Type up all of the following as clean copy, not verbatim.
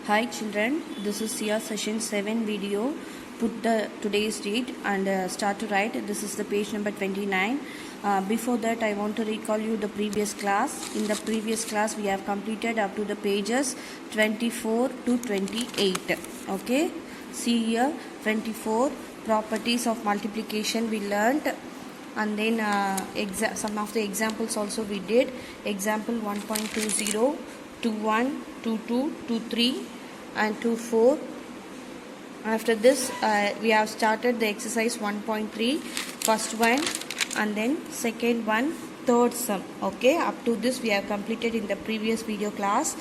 Hi children, this is Sia session 7 video. Put the today's date and start to write. This is the page number 29. Before that, I want to recall you the previous class. In the previous class, we have completed up to the pages 24 to 28. Okay, see here 24 properties of multiplication we learnt, and then some of the examples also we did. Example 1.20, 21, 22, 23 and 24. After this we have started the exercise 1.3, first one, and then second one, third sum. Okay, up to this we have completed in the previous video class.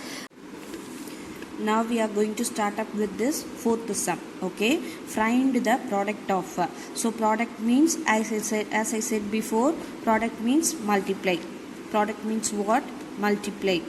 Now we are going to start up with this fourth sum. Okay, find the product of. So product means, as I said before, product means multiply. Product means what? Multiply.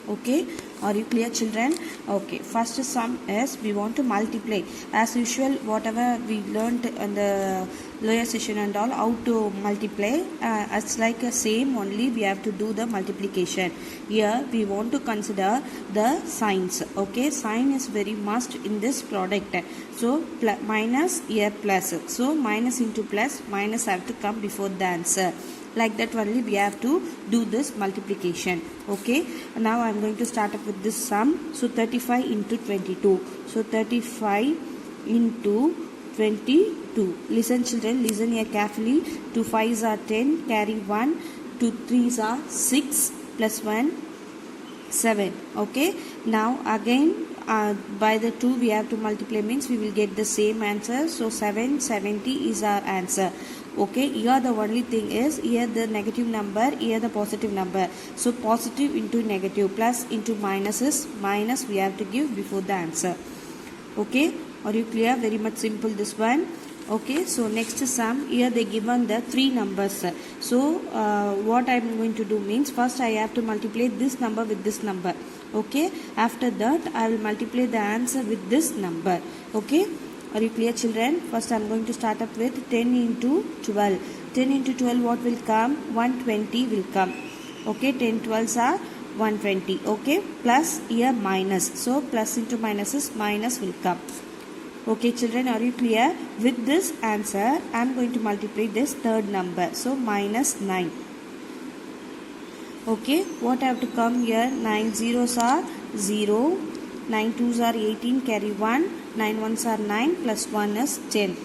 Okay, are you clear children? Okay, first sum is we want to multiply. As usual, whatever we learned in the lower session and all, how to multiply, it's like a same, only we have to do the multiplication. Here we want to consider the signs. Okay, sign is very must in this product. So minus, here plus. So minus into plus, minus have to come before the answer. Like that only we have to do this multiplication. Okay, now I am going to start up with this sum. So 35 into 22. So 35 into 22. Listen children, listen here carefully. 2 5s are 10, carry 1. 2 3s are 6, plus 1, 7. Okay, now again by the 2 we have to multiply, means we will get the same answer. So 770 is our answer. Okay, here the only thing is, here the negative number, here the positive number. So positive into negative, plus into minus is minus, we have to give before the answer. Okay, are you clear? Very much simple this one. Okay, so next sum, here they given the 3 numbers. So what I am going to do means, first I have to multiply this number with this number. Okay, after that I will multiply the answer with this number. Okay, are you clear children? First I am going to start up with 10 into 12. 10 into 12 what will come? 120 will come. Okay, 10 12s are 120. Okay, plus here minus. So plus into minus is minus will come. Okay children, are you clear? With this answer I am going to multiply this third number. So minus 9. Okay, what I have to come here? 9 zeros are 0. 9 2s are 18, carry 1. 9 1s are 9, plus 1 is 10.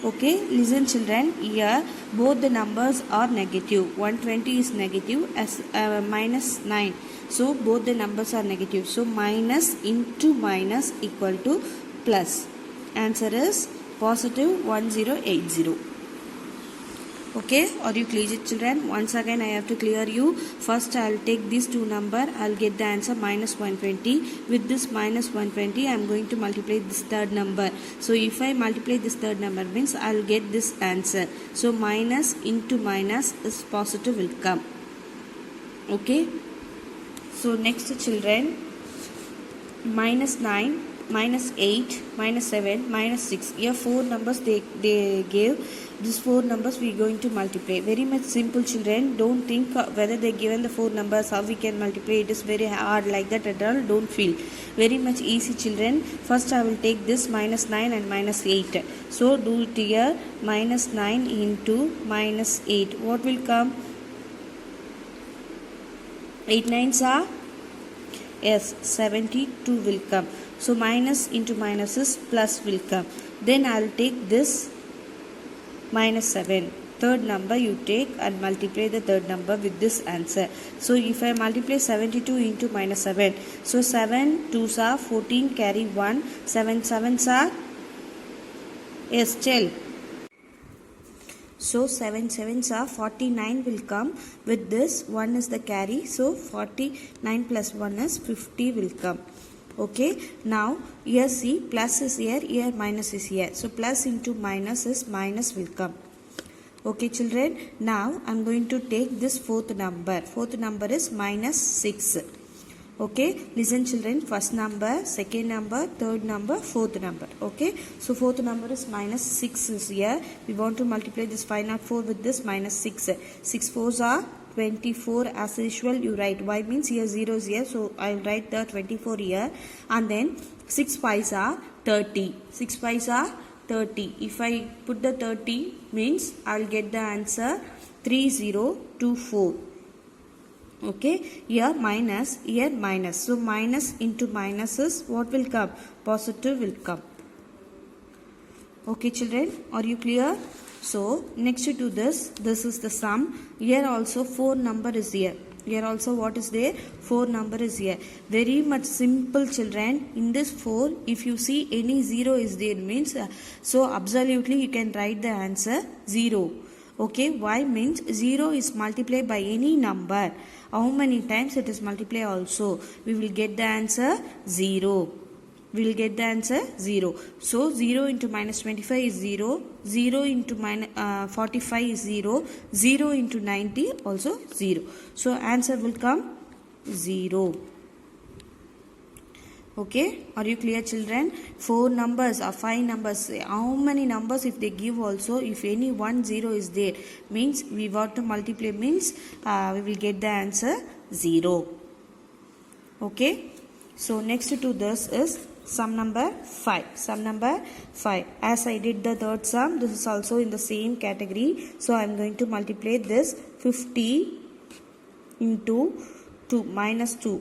Okay, listen children, here both the numbers are negative. 120 is negative as minus 9. So both the numbers are negative. So minus into minus equal to plus. Answer is positive 1080. Okay, are you clear children? Once again I have to clear you. First I will take these two number, I will get the answer minus 120. With this minus 120 I am going to multiply this third number. So if I multiply this third number means I will get this answer. So minus into minus is positive will come. Okay, so next children, minus 9, minus 8, minus 7, minus 6. Here 4 numbers they gave. These 4 numbers we are going to multiply. Very much simple children. Don't think whether they given the 4 numbers how we can multiply. It is very hard like that at all. Don't feel. Very much easy children. First I will take this minus 9 and minus 8. So do it here. Minus 9 into minus 8. What will come? 8 9s are? Yes, 72 will come. So minus into minus is plus will come. Then I will take this minus 7. Third number you take and multiply the third number with this answer. So if I multiply 72 into minus 7. So 7 2s are 14, carry 1. 7 7s are? Yes, 12. So 7 7s are 49 will come. With this 1 is the carry. So 49 plus 1 is 50 will come. Okay, now here see, plus is here, here minus is here. So plus into minus is minus will come. Okay children, now I am going to take this fourth number. Fourth number is minus 6. Okay, listen children, first number, second number, third number, fourth number. Okay, so fourth number is minus 6 is here. We want to multiply this 504 with this minus 6. 6 4s are 24 as usual you write. Y means here 0 is here, so I will write the 24 here. And then 6 5s are 30. 6 5s are 30. If I put the 30 means I will get the answer 3024. Okay, here minus, here minus. So minus into minuses, what will come? Positive will come. Okay children, are you clear? So next to this is the sum. Here also 4 number is here. Here also what is there? 4 number is here. Very much simple children. In this 4, if you see any 0 is there means, so absolutely you can write the answer 0. Okay, why means 0 is multiplied by any number. How many times it is multiplied also? We will get the answer 0. We will get the answer 0. So 0 into minus 25 is 0. 0 into minus 45 is 0. 0 into 90 also 0. So answer will come 0. Okay, are you clear children? 4 numbers or 5 numbers, how many numbers if they give also, if any 1 0 is there means we want to multiply means we will get the answer 0. Okay, so next to this is sum number 5. Sum number 5. As I did the third sum, this is also in the same category. So I am going to multiply this 50 into 2 minus 2.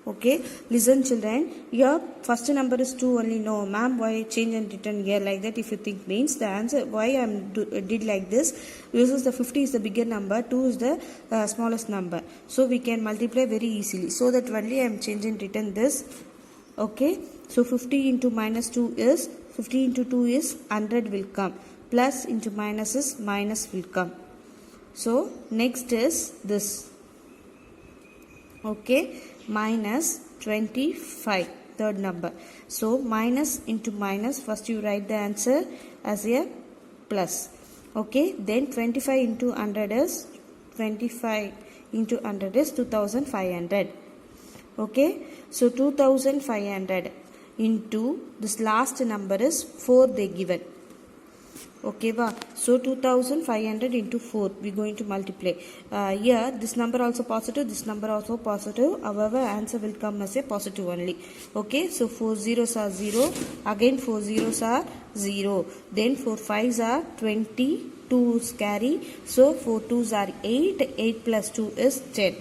Okay, listen children, here first number is 2 only. No ma'am, why change and return here like that? If you think means the answer why I did like this, is the 50 is the bigger number, 2 is the smallest number, so we can multiply very easily. So that only I am changing return this. Okay, so 50 into minus 2 is 50 into 2 is 100 will come, plus into minus is minus will come. So next is this. Okay, minus 25, third number. So minus into minus, first you write the answer as a plus. Okay, then 25 into 100 is 25 into 100 is 2500. Okay, so 2500 into this last number is 4 they given. Okay, so 2500 into 4 we are going to multiply. Here this number also positive, this number also positive. However, answer will come as a positive only. Okay, so 4 zeros are 0. Again 4 zeros are 0. Then 4 5s are 20. 2's carry. So 4 2's are 8. 8 plus 2 is 10.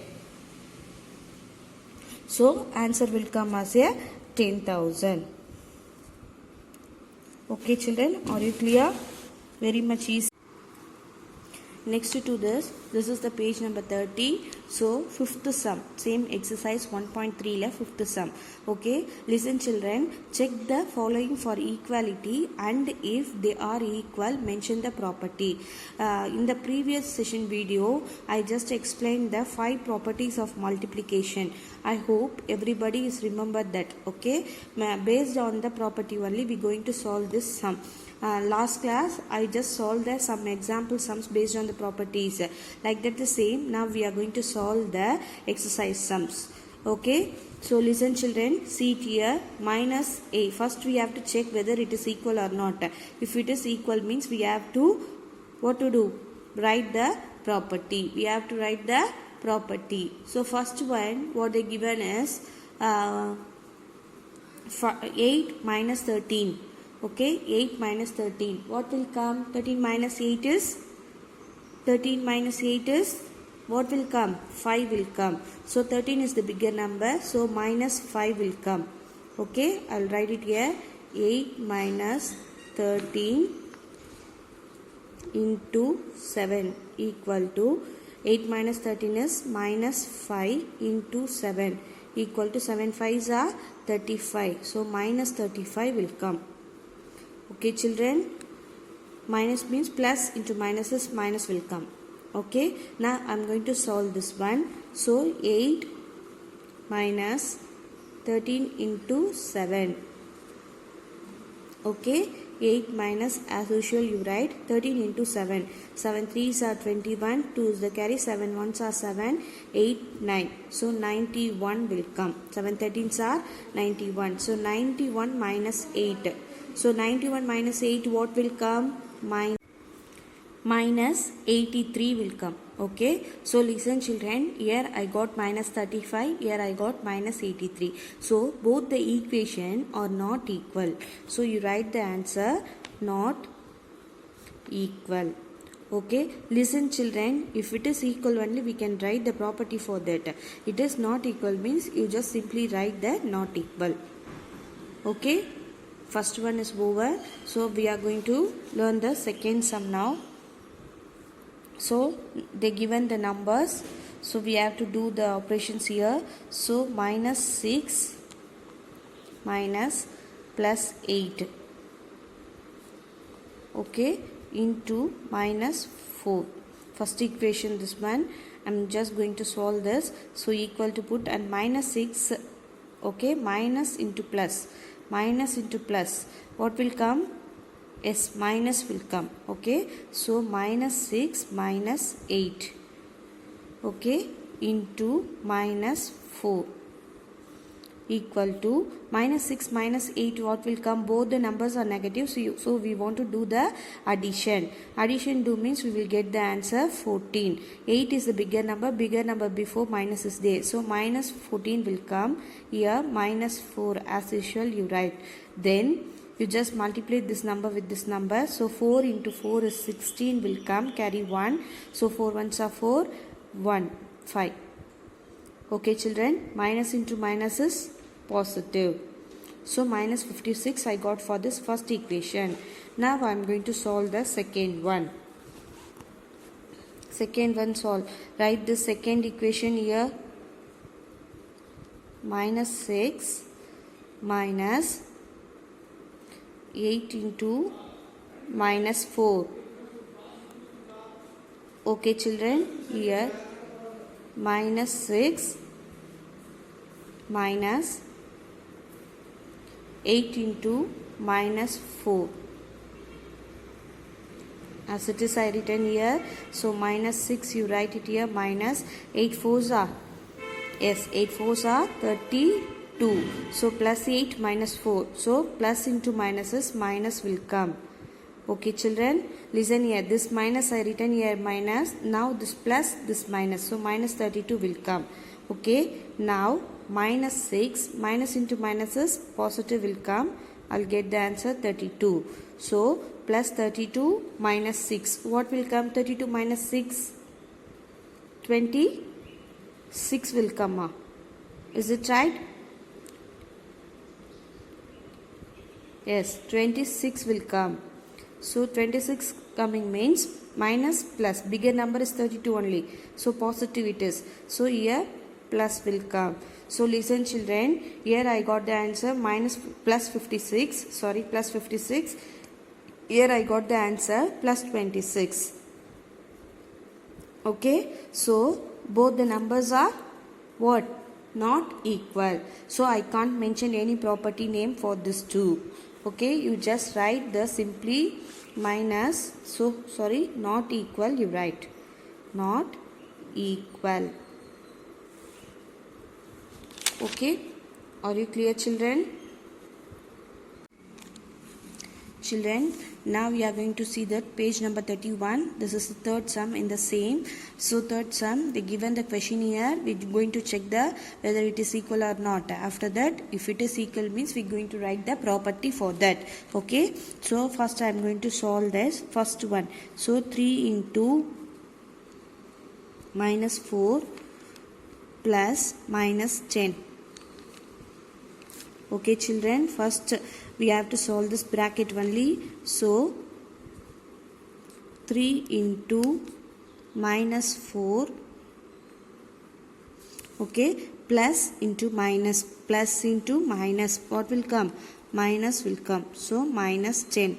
So answer will come as a 10,000. Okay children, are you clear? Very much easy. Next to this is the page number 30. So fifth sum, same exercise 1.3 la fifth sum. Okay, listen children, check the following for equality, and if they are equal, mention the property. In the previous session video, I just explained the 5 properties of multiplication. I hope everybody is remembered that. Okay, based on the property only we are going to solve this sum. Last class I just solved some example sums based on the properties. Like that the same, now we are going to solve the exercise sums. Okay, so listen children, see it here, minus a. First we have to check whether it is equal or not. If it is equal means we have to, what to do? Write the property. We have to write the property. So first one, what they given is 8 minus 13. Okay, 8 minus 13. What will come? 13 minus 8 is? 13 minus 8 is? What will come? 5 will come. So 13 is the bigger number. So minus 5 will come. Okay, I will write it here. 8 minus 13 into 7 equal to 8 minus 13 is minus 5 into 7 equal to 7 5s are 35. So minus 35 will come. Okay children, minus means plus into minus is minus will come. Okay, now I am going to solve this one. So 8 minus 13 into 7. Okay, 8 minus, as usual you write 13 into 7. 7 3s are 21, 2 is the carry, 7 1s are 7, 8 9. So 91 will come. 7 13s are 91. So 91 minus 8. So 91 minus 8 what will come? minus 83 will come. Okay, so listen children, here I got minus 35, here I got minus 83. So both the equation are not equal. So you write the answer not equal. Okay, listen children, if it is equal only we can write the property for that. It is not equal means you just simply write the not equal. Okay, first one is over. So we are going to learn the second sum now. So they given the numbers, so we have to do the operations here. So minus 6 minus plus 8, okay, into minus 4. First equation this one, I'm just going to solve this. So equal to put and minus 6, okay, minus into plus, what will come? Yes, minus will come. Okay, so minus 6 minus 8, okay, into minus 4 equal to minus 6 minus 8, what will come? Both the numbers are negative, so we want to do the addition. Addition do means we will get the answer 14. 8 is the bigger number before minus is there, so minus 14 will come here. Minus 4 as usual you write, then you just multiply this number with this number. So 4 into 4 is 16 will come, carry 1. So 4 ones are 4, 1, 5. Okay children, minus into minus is positive. So minus 56 I got for this first equation. Now I am going to solve the second one. Second one solve. Write the second equation here. Minus 6 minus 8 into minus 4. Okay children, here minus 6 minus 8 into minus 4. As it is I written here, so minus 6 you write it here, minus 8 4s are, yes, 8 4s are 32. So plus 8 minus 4. So plus into minuses, minus will come. Okay children, listen here. This minus I written here minus. Now this plus, this minus. So minus 32 will come. Okay. Now minus 6. Minus into minuses, positive will come. I'll get the answer 32. So plus 32 minus 6. What will come? 32 minus 6. 26 will come. Is it right? Yes, 26 will come. So 26 coming means minus plus. Bigger number is 32 only. So positive it is. So here plus will come. So listen children. Here I got the answer plus 56. Sorry, plus 56. Here I got the answer plus 26. Okay. So both the numbers are what? Not equal. So I can't mention any property name for this two. Okay, you just write the simply minus, so sorry, not equal you write, not equal. Okay, are you clear children? Children, now we are going to see that page number 31. This is the third sum in the same. So third sum, they given the question here. We're going to check whether it is equal or not. After that, if it is equal means we're going to write the property for that. Okay. So first I am going to solve this first one. So 3 into minus 4 plus minus 10. Okay children, first we have to solve this bracket only. So 3 into minus 4, okay, plus into minus, what will come? Minus will come. So minus 10.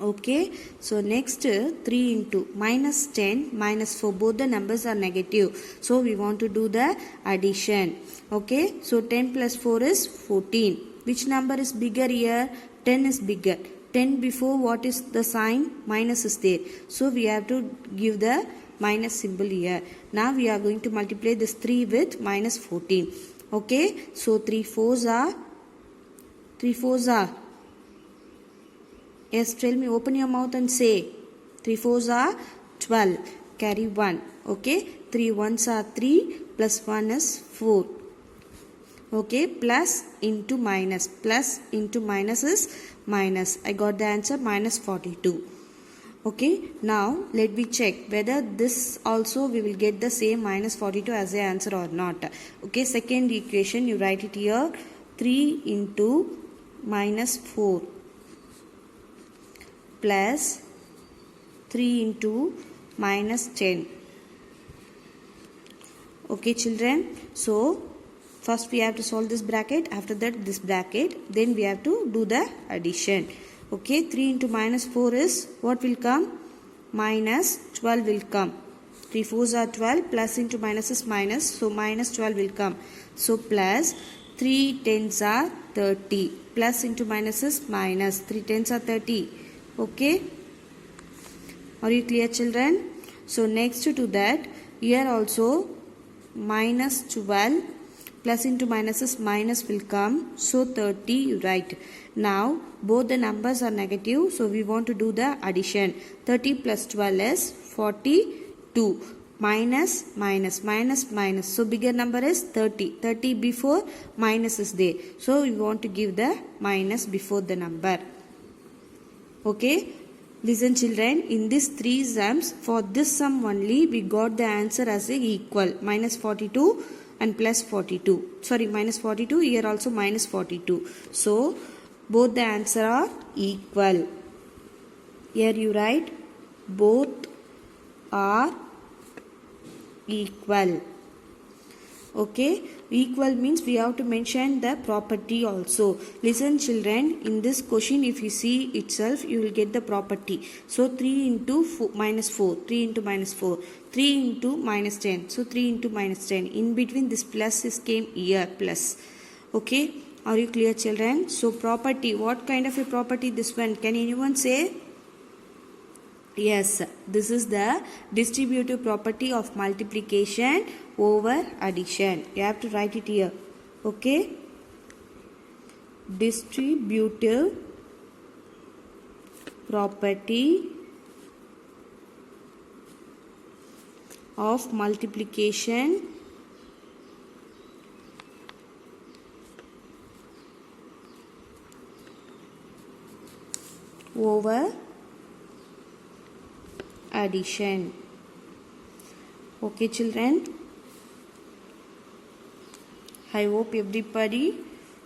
Okay, so next 3 into minus 10 minus 4, both the numbers are negative, so we want to do the addition. Okay, so 10 plus 4 is 14. Which number is bigger here? 10 is bigger. 10 before what is the sign? Minus is there, so we have to give the minus symbol here. Now we are going to multiply this 3 with minus 14. Okay, so 3 4s are Yes, tell me, open your mouth and say. 3 4s are 12. Carry 1. Okay, 3 1s are 3 plus 1 is 4. Okay, plus into minus. Plus into minus is minus. I got the answer minus 42. Okay, now let me check whether this also we will get the same minus 42 as the answer or not. Okay, second equation you write it here. 3 into minus 4 plus 3 into minus 10. Okay children, so first we have to solve this bracket, after that this bracket, then we have to do the addition. Okay, 3 into minus 4 is what will come? Minus 12 will come. 3 4s are 12, plus into minus is minus, so minus 12 will come. So plus 3 10s are 30, plus into minus is minus, 3 10s are 30. Okay, are you clear children? So next to that, here also minus 12 plus into minus is minus will come, so 30 you write. Now both the numbers are negative, so we want to do the addition. 30 plus 12 is 42. Minus minus minus minus, so bigger number is 30. 30 before, minus is there, so we want to give the minus before the number. Okay, listen children, in these three sums, for this sum only we got the answer as a equal, minus 42 and plus 42. Sorry, minus 42, here also minus 42. So both the answer are equal. Here you write both are equal. Okay, equal means we have to mention the property also. Listen children, in this question if you see itself, you will get the property. So 3 into minus 4, 3 into minus 4, 3 into minus 10, so 3 into minus 10. In between this plus is came here, plus. Okay, are you clear children? So property, what kind of a property this one? Can anyone say? Yes, this is the distributive property of multiplication over addition. You have to write it here. Okay, distributive property of multiplication over addition. Okay children, I hope everybody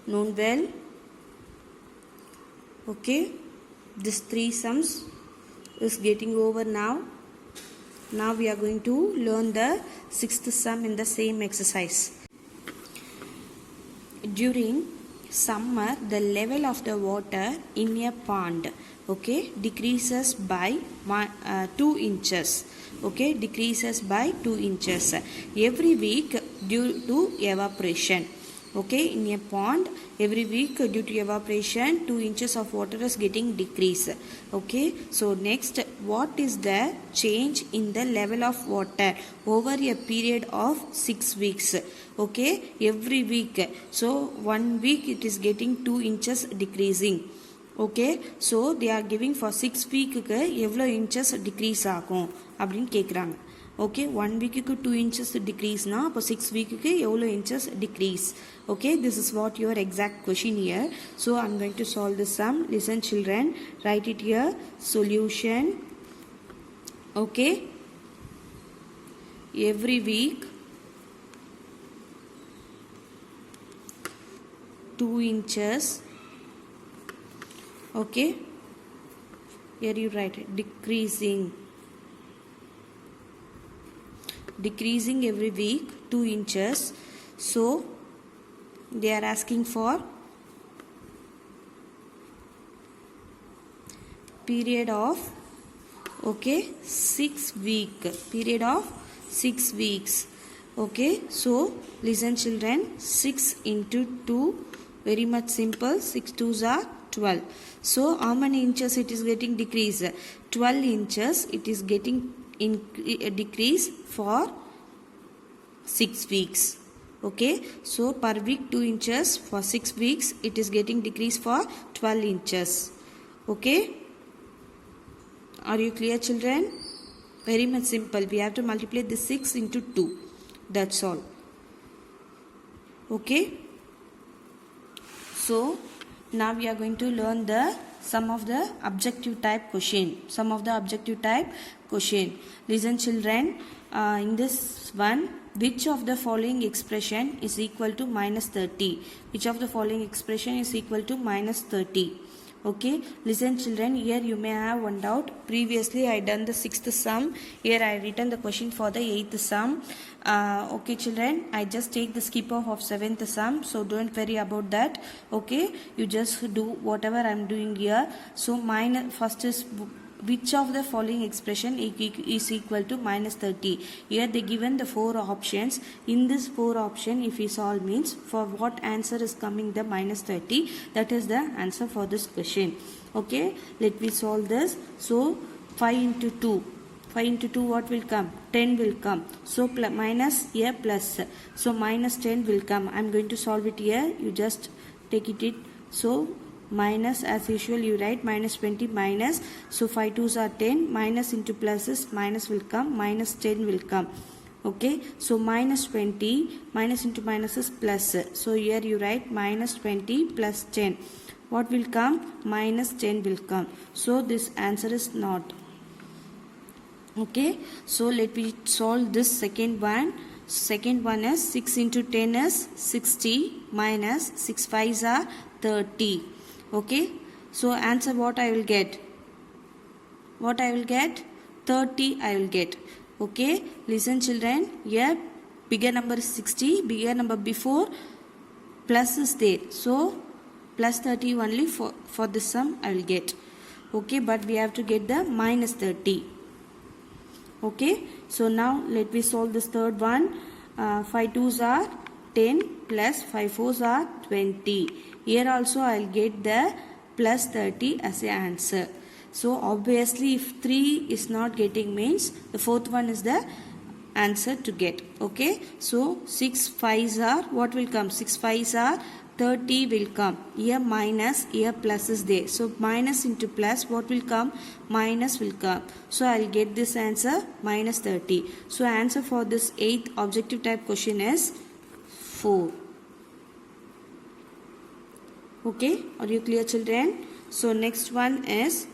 known well. Okay, this three sums is getting over now. Now we are going to learn the sixth sum in the same exercise. During summer, the level of the water in a pond, okay, decreases by 2 inches. Okay, decreases by 2 inches every week due to evaporation. Okay, in a pond, every week due to evaporation 2 inches of water is getting decreased. Okay, so next, what is the change in the level of water over a period of 6 weeks? Okay, every week, so 1 week it is getting 2 inches decreasing. Okay, so they are giving for 6 week எவ்வளோ inches decrease ஆகும் அப்படின்னு கேட்குறாங்க. Okay, 1 week 2 inches decrease na, அப்போ 6 week எவ்வளோ inches decrease. Okay, this is what your exact question here. So I'm going to solve this sum. Listen children, write it here. Solution. Okay, every week 2 inches. Okay, here you write it, decreasing every week 2 inches. So they are asking for period of, okay, 6 weeks. Okay, so listen children, 6 into 2, very much simple, 6 2s are 12. So how many inches it is getting decrease? 12 inches it is getting decrease for 6 weeks. Okay, so per week 2 inches, for 6 weeks it is getting decrease for 12 inches. Okay, Are you clear, children? Very much simple. We have to multiply this 6 into 2. That's all. Okay. So now we are going to learn the some of the objective type question. Some of the objective type question. Listen, children. In this one, which of the following expression is equal to minus 30? Which of the following expression is equal to minus 30? Okay, listen, children. Here you may have one doubt. Previously I done the 6th sum. Here I written the question for the 8th sum. Okay, children, I just take the skip off of 7th sum, so don't worry about that. Okay, you just do whatever I am doing here. So mine first is which of the following expression is equal to minus 30? Here they given the 4 options. In this 4 option, if we solve means for what answer is coming the minus 30, that is the answer for this question. Okay, let me solve this. So 5 into 2. 5 into 2 what will come? 10 will come. So minus here plus. So minus 10 will come. I am going to solve it here. You just take it. So minus, as usual you write minus 20 minus. So 5 2s are 10. Minus into pluses, minus will come. Minus 10 will come. Okay. So minus 20. Minus into minus is plus. So here you write minus 20 plus 10. What will come? Minus 10 will come. So this answer is not. Okay, so let me solve this second one. Second one is 6 into 10 is 60 minus 6 5s are 30. Okay, so answer what I will get? What I will get? 30 I will get. Okay, listen, children. Here bigger number is 60, bigger number before plus is there. So plus 30 only for this sum I will get. Okay, but we have to get the minus 30. Okay, so now let me solve this third one. 5 2s are 10 plus 5 4s are 20. Here also I will get the plus 30 as a answer. So obviously if 3 is not getting means the fourth one is the answer to get. Okay, so 6 5s are what will come? 6 5s are 30 will come. Here minus, here plus is there. So minus into plus, what will come? Minus will come. So I will get this answer minus 30. So answer for this 8th objective type question is 4. Okay, are you clear, children? So next one is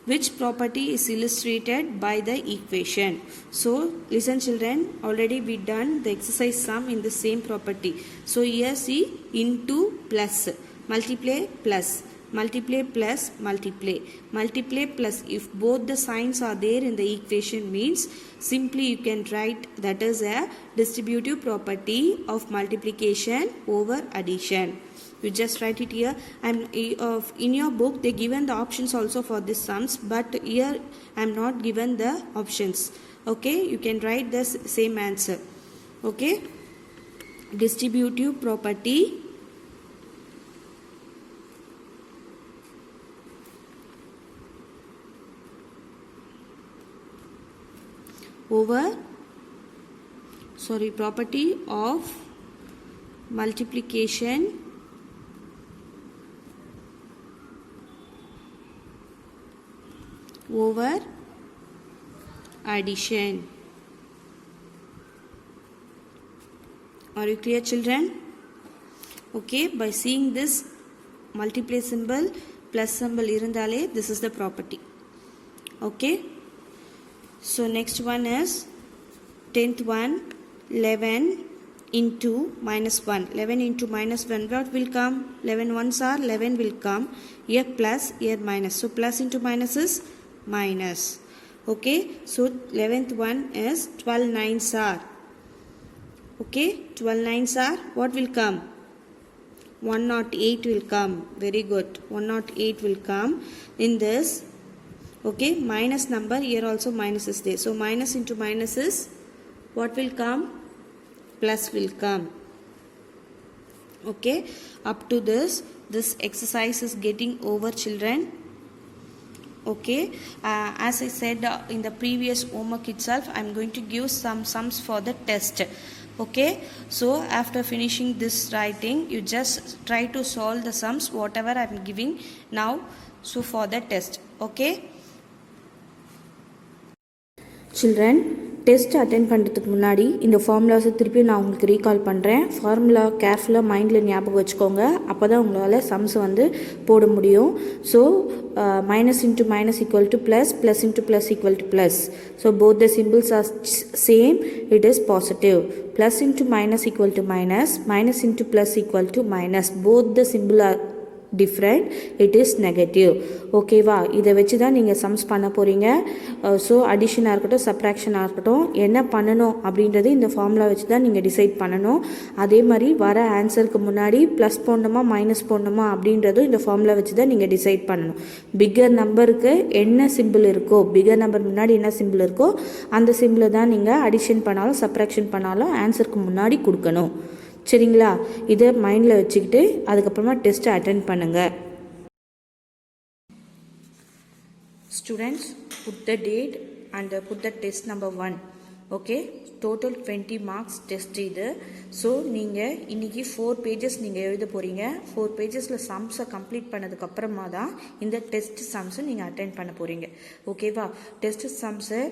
which property is illustrated by the equation? So listen, children, already we done the exercise sum in the same property. So here see into plus, multiply plus, multiply plus, multiply, multiply plus. If both the signs are there in the equation means simply you can write that is a distributive property of multiplication over addition. You just write it here. And in your book they given the options also for these sums, but here I am not given the options. Okay, you can write the same answer. Okay, distributive property over property of multiplication over addition. Are you clear, children? Okay, by seeing this multiply symbol plus symbol irundale, this is the property. Okay, so next one is 10th one, 11 into minus 1. 11 into minus 1, what will come? 11 ones are 11 will come. Here plus, here minus. So plus into minus is minus. Okay, so 11th one is 12 nines are. Okay, 12 nines are what will come? 108 will come. Very good, 108 will come in this. Okay, minus number, here also minus is there. So minus into minus is what will come? Plus will come. Okay, up to this exercise is getting over, children. Okay, as I said in the previous homework itself, I am going to give some sums for the test. Okay, so after finishing this writing, you just try to solve the sums whatever I am giving now, so for the test. Okay. Children, test attend பண்ணுறதுக்கு முன்னாடி இந்த ஃபார்முலாஸை திருப்பி நான் உங்களுக்கு recall பண்ணுறேன். Formula கேர்ஃபுல்லாக மைண்டில் ஞாபகம் வச்சுக்கோங்க. அப்போ தான் உங்களால் சம்ஸ் வந்து போட முடியும். So minus into minus equal to plus, plus into plus equal to plus. So both the symbols are same, it is positive. Plus into minus equal to minus, minus into plus equal to minus. Both the symbol are different, it is negative. ஓகேவா? இதை வச்சு தான் நீங்கள் sums பண்ண போகிறீங்க. So அடிஷனாக இருக்கட்டும், சப்ராக்ஷனாக இருக்கட்டும், என்ன பண்ணணும் அப்படின்றது இந்த ஃபார்முலா வச்சு தான் நீங்கள் டிசைட் பண்ணணும். அதே மாதிரி வர ஆன்சருக்கு முன்னாடி ப்ளஸ் போடணுமா மைனஸ் போடணுமா அப்படின்றதும் இந்த ஃபார்முலா வச்சு தான் நீங்கள் டிசைட் பண்ணணும். பிக்கர் நம்பருக்கு என்ன சிம்பிள் இருக்கோ, பிக்கர் நம்பர் முன்னாடி என்ன சிம்பிள் இருக்கோ அந்த சிம்பிளை தான் நீங்கள் அடிஷன் பண்ணாலும் சப்ராக்ஷன் பண்ணாலும் ஆன்சருக்கு முன்னாடி கொடுக்கணும். சரிங்களா? இதை மைண்டில் வச்சுக்கிட்டு அதுக்கப்புறமா டெஸ்ட்டை அட்டென்ட் பண்ணுங்கள். Students, put the date and put the test number 1. Okay, total 20 marks test இது. ஸோ நீங்கள் இன்றைக்கி 4 pages நீங்கள் எழுத போகிறீங்க. 4 pagesல சம்ஸை கம்ப்ளீட் பண்ணதுக்கப்புறமா தான் இந்த டெஸ்ட் சம்ஸை நீங்கள் அட்டென்ட் பண்ண போகிறீங்க. ஓகேவா? டெஸ்ட் சம்ஸை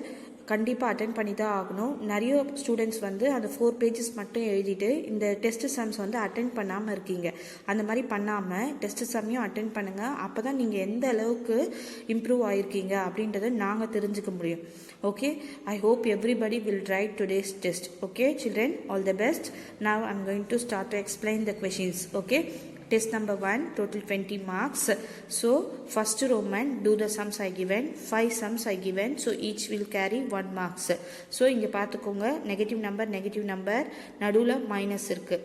கண்டிப்பாக அட்டென்ட் பண்ணி தான் ஆகணும். நிறைய ஸ்டூடெண்ட்ஸ் வந்து அந்த 4 pages மட்டும் எழுதிட்டு இந்த டெஸ்ட் சம்ஸ் வந்து அட்டென்ட் பண்ணாமல் இருக்கீங்க. அந்த மாதிரி பண்ணாமல் டெஸ்ட் சம்மையும் அட்டென்ட் பண்ணுங்கள். அப்போ தான் நீங்கள் எந்த அளவுக்கு இம்ப்ரூவ் ஆகிருக்கீங்க அப்படின்றத நாங்கள் தெரிஞ்சுக்க முடியும். Okay, I hope everybody will write today's test. Okay children, all the best. Now I am going to start to explain the questions. Okay, test number 1, total 20 marks. So first Roman, do the sums I given, 5 sums I given, so each will carry 1 marks. So இங்க பார்த்துக்கோங்க, negative number நடுவில் minus இருக்கு.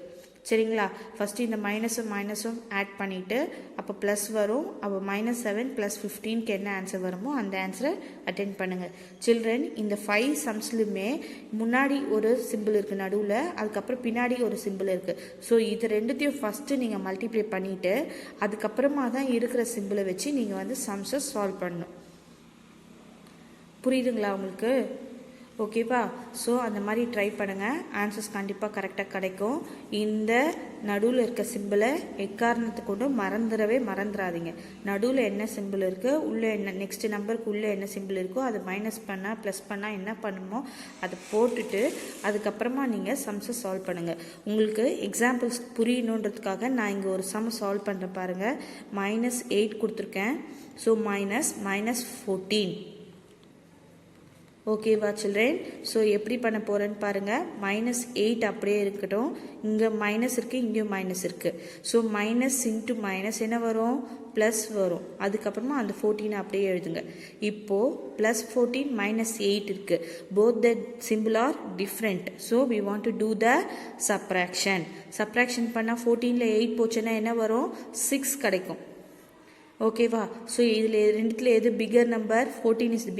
சரிங்களா? First இந்த மைனஸும் add பண்ணிவிட்டு அப்போ plus வரும். அப்போ -7 + 15க்கு என்ன ஆன்சர் வருமோ அந்த ஆன்சரை அட்டென்ட் பண்ணுங்கள். சில்ட்ரன், இந்த 5 சம்ஸ்லையுமே முன்னாடி ஒரு சிம்பிள் இருக்குது நடுவில், அதுக்கப்புறம் பின்னாடி ஒரு சிம்பிள் இருக்குது. ஸோ இது ரெண்டுத்தையும் ஃபஸ்ட்டு நீங்கள் மல்டிப்ளை பண்ணிவிட்டு அதுக்கப்புறமா தான் இருக்கிற சிம்பிளை வச்சு நீங்கள் வந்து சம்ஸை சால்வ் பண்ணணும். புரியுதுங்களா உங்களுக்கு? ஓகேவா? ஸோ அந்த மாதிரி ட்ரை பண்ணுங்கள், ஆன்சர்ஸ் கண்டிப்பாக கரெக்டாக கிடைக்கும். இந்த நடுவில் இருக்க சிம்பிளை எக்காரணத்தை கொண்டு மறந்துடாதீங்க. நடுவில் என்ன சிம்பிள் இருக்குது, உள்ளே என்ன நெக்ஸ்ட் நம்பருக்கு உள்ளே என்ன சிம்பிள் இருக்கோ அது மைனஸ் பண்ணால் ப்ளஸ் பண்ணால் என்ன பண்ணுமோ அதை போட்டுட்டு அதுக்கப்புறமா நீங்கள் சம்ஸை சால்வ் பண்ணுங்கள். உங்களுக்கு எக்ஸாம்பிள்ஸ் புரியணுன்றதுக்காக நான் இங்கே ஒரு சம் சால்வ் பண்ணுறேன் பாருங்கள். -8 கொடுத்துருக்கேன். ஸோ -14. ஓகேவா சில்ட்ரன்? ஸோ எப்படி பண்ண போகிறேன்னு பாருங்கள். -8 அப்படியே இருக்கட்டும். இங்கே மைனஸ் இருக்குது, இங்கேயும் மைனஸ் இருக்குது. ஸோ மைனஸ் இன்ட்டு மைனஸ் என்ன வரும்? ப்ளஸ் வரும். அதுக்கப்புறமா அந்த 14 அப்படியே எழுதுங்க. இப்போது +14 -8 இருக்குது. Both the symbol are different. So we want to do the subtraction பண்ணால் 14ல் 8 போச்சுன்னா என்ன வரும்? 6 கிடைக்கும். ஓகேவா? ஸோ இதில் ரெண்டுத்தில் எது bigger number? 14 is the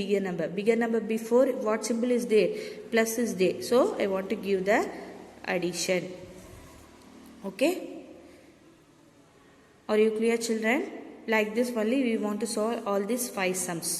bigger number before what symbol is there? Plus is there. So I want to give the addition. Okay, are you clear children? Like this only we want to solve all these 5 sums.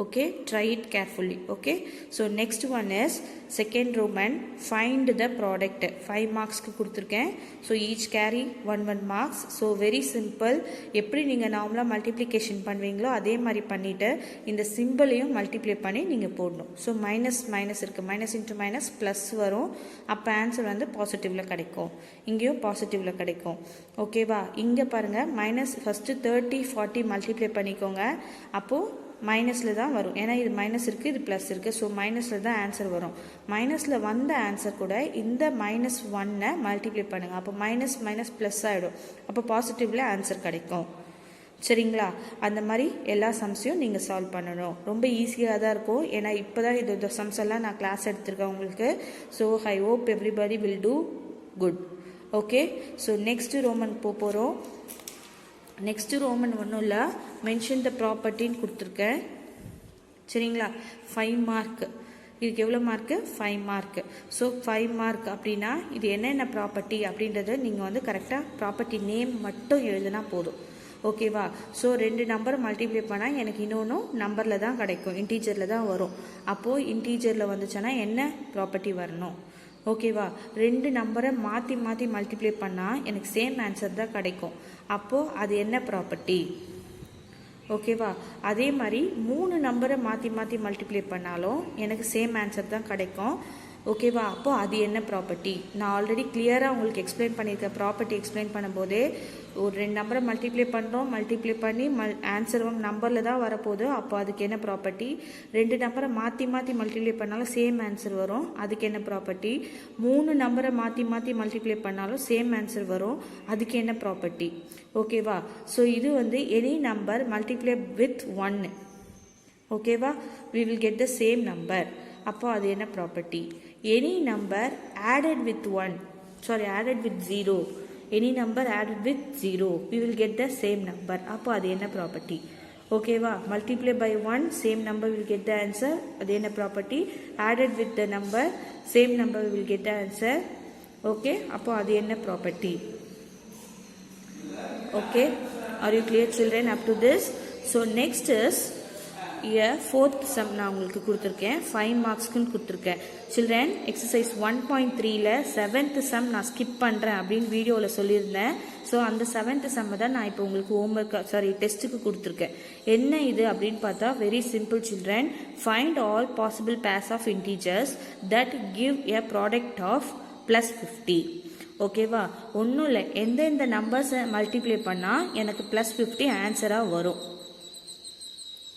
Okay, try it carefully. Okay, so next one is second Roman, find the product. 5 marks க்கு கொடுத்துருக்கேன். So each carry 1 marks. So very simple. எப்படி நீங்கள் நார்மலாக multiplication பண்ணுவீங்களோ அதே மாதிரி பண்ணிவிட்டு இந்த சிம்பிளையும் multiply பண்ணி நீங்கள் போடணும். ஸோ மைனஸ் இருக்குது, மைனஸ் இன்ட்டு மைனஸ் ப்ளஸ் வரும். அப்போ ஆன்சர் வந்து பாசிட்டிவில் கிடைக்கும், இங்கேயும் பாசிட்டிவில் கிடைக்கும். ஓகேவா? இங்கே பாருங்கள், மைனஸ் ஃபஸ்ட்டு 30 40 மல்டிப்ளை பண்ணிக்கோங்க. அப்போது மைனஸில் தான் வரும். ஏன்னா இது மைனஸ் இருக்குது, இது ப்ளஸ் இருக்குது. ஸோ மைனஸில் தான் ஆன்சர் வரும். மைனஸில் வந்த ஆன்சர் கூட இந்த -1 மல்டிப்ளை பண்ணுங்கள். அப்போ மைனஸ் ப்ளஸ் ஆகிடும். அப்போ பாசிட்டிவில் ஆன்சர் கிடைக்கும். சரிங்களா? அந்த மாதிரி எல்லா சம்ஸையும் நீங்கள் சால்வ் பண்ணணும். ரொம்ப ஈஸியாக தான் இருக்கும். ஏன்னா இப்போ தான் இந்த சம்ஸ் எல்லாம் நான் கிளாஸ் எடுத்திருக்கேன் உங்களுக்கு. So I hope everybody will two good. Okay, so next Roman போகிறோம். நெக்ஸ்ட்டு ரோமன் ஒன்றும் இல்லை, மென்ஷன் த ப்ராப்பர்ட்டின்னு கொடுத்துருக்கேன். சரிங்களா? 5 மார்க். இதுக்கு எவ்வளோ மார்க்கு? 5 மார்க்கு. ஸோ 5 மார்க் அப்படின்னா இது என்னென்ன ப்ராப்பர்ட்டி அப்படின்றத நீங்கள் வந்து கரெக்டாக ப்ராப்பர்ட்டி நேம் மட்டும் எழுதுனா போதும். ஓகேவா? ஸோ 2 நம்பரை மல்டிப்ளை பண்ணால் எனக்கு இன்னொன்றும் நம்பரில் தான் கிடைக்கும், இன்டீஜரில் தான் வரும். அப்போது இன்டீஜரில் வந்துச்சுன்னா என்ன ப்ராப்பர்ட்டி வரணும்? ஓகேவா? 2 நம்பரை மாற்றி மல்டிப்ளை பண்ணால் எனக்கு சேம் ஆன்சர் தான் கிடைக்கும். அப்போது அது என்ன ப்ராப்பர்ட்டி? ஓகேவா? அதே மாதிரி 3 நம்பரை மாற்றி மாற்றி மல்டிப்ளை பண்ணாலும் எனக்கு சேம் ஆன்சர் தான் கிடைக்கும். ஓகேவா? அப்போது அது என்ன ப்ராப்பர்ட்டி? நான் ஆல்ரெடி கிளியராக உங்களுக்கு எக்ஸ்பிளைன் பண்ணியிருக்கேன். ப்ராப்பர்ட்டி எக்ஸ்பிளைன் பண்ணும்போதே ஒரு 2 நம்பரை மல்டிப்ளை பண்ணுறோம், மல்டிப்ளை பண்ணி ஆன்சர் நம்பரில் தான் வரப்போகுது. அப்போ அதுக்கு என்ன ப்ராப்பர்ட்டி? 2 நம்பரை மாற்றி மாற்றி மல்டிப்ளை பண்ணாலும் சேம் ஆன்சர் வரும், அதுக்கு என்ன ப்ராப்பர்ட்டி? 3 நம்பரை மாற்றி மாற்றி மல்டிப்ளை பண்ணாலும் சேம் ஆன்சர் வரும், அதுக்கு என்ன ப்ராப்பர்ட்டி? ஓகேவா? ஸோ இது எனி நம்பர் மல்டிப்ளை வித் 1. ஓகேவா? we will get the same number. அப்போ அது என்ன property? Any number added with 0, any number added with 0 we will get the same number. அப்போ அது என்ன ப்ராப்பர்ட்டி? ஓகேவா? multiply by 1 same number will get the answer, அது என்ன property? added with the number same number will get the answer. Okay, அப்போ அது என்ன property? Okay, are you clear children up to this? So next is fourth sum நான் உங்களுக்கு கொடுத்துருக்கேன், 5 மார்க்ஸ்க்குன்னு கொடுத்துருக்கேன். Children exercise 1.3ல 7th some நான் ஸ்கிப் பண்ணுறேன் அப்படின்னு வீடியோவில் சொல்லியிருந்தேன். ஸோ அந்த 7th சம்மை தான் நான் இப்போ உங்களுக்கு ஹோம்ஒர்க் டெஸ்ட்டுக்கு கொடுத்துருக்கேன். என்ன இது அப்படின்னு பார்த்தா very simple children. Find all possible pairs of integers that give a product of +50. ஓகேவா? ஒன்றும் இல்லை, எந்தெந்த நம்பர்ஸை மல்டிப்ளை பண்ணால் எனக்கு +50 ஆன்சராக வரும்.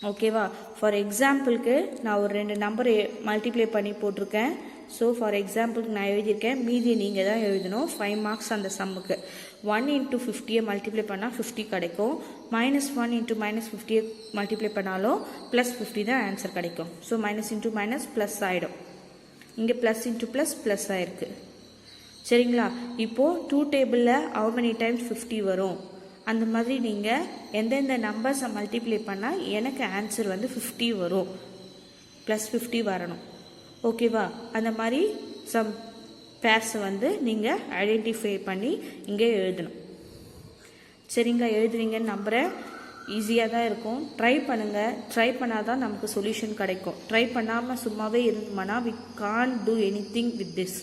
ஓகேவா? ஃபார் எக்ஸாம்பிளுக்கு நான் ஒரு 2 நம்பரை மல்டிப்ளை பண்ணி போட்டிருக்கேன். ஸோ ஃபார் எக்ஸாம்பிளுக்கு நான் எழுதியிருக்கேன், மீதி நீங்கள் தான் எழுதணும். 5 மார்க்ஸ் அந்த சம்முக்கு. 1 × 50 மல்டிப்ளை பண்ணால் 50 கிடைக்கும். -1 × -50 மல்டிப்ளை பண்ணாலும் +50 தான் ஆன்சர் கிடைக்கும். ஸோ -× ப்ளஸ் ஆகிடும். இங்கே +× ப்ளஸ் ஆயிருக்கு. சரிங்களா? இப்போது 2 டேபிளில் how many times 50 வரும்? அந்த மாதிரி நீங்கள் எந்தெந்த நம்பர்ஸை மல்டிப்ளை பண்ணால் எனக்கு ஆன்சர் 50 வரும், +50 வரணும். ஓகேவா? அந்த மாதிரி சம் பேர்ஸை நீங்கள் ஐடென்டிஃபை பண்ணி இங்கே எழுதணும். சரிங்களா? எழுதுவீங்கன்னு நம்புகிறேன். ஈஸியாக தான் இருக்கும். ட்ரை பண்ணுங்கள். ட்ரை பண்ணால் தான் நமக்கு சொல்யூஷன் கிடைக்கும். ட்ரை பண்ணாமல் சும்மாவே இருந்தோம்னா we can't do anything with this.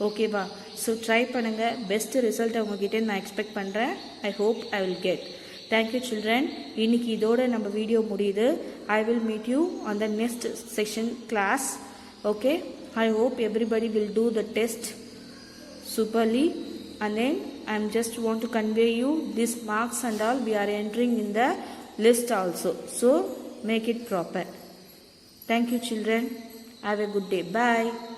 ஓகேவா? ஸோ ட்ரை பண்ணுங்கள். பெஸ்ட் ரிசல்ட்டை உங்ககிட்ட நான் எக்ஸ்பெக்ட் பண்ணுறேன். I hope I will get. Thank you children. இன்னைக்கு இதோட நம்ம வீடியோ முடியுது. I will meet you on the next session class. Okay, I hope everybody will do the test superly, and then I am just want to convey you this marks and all we are entering in the list also. So make it proper. Thank you children. Have a good day. Bye.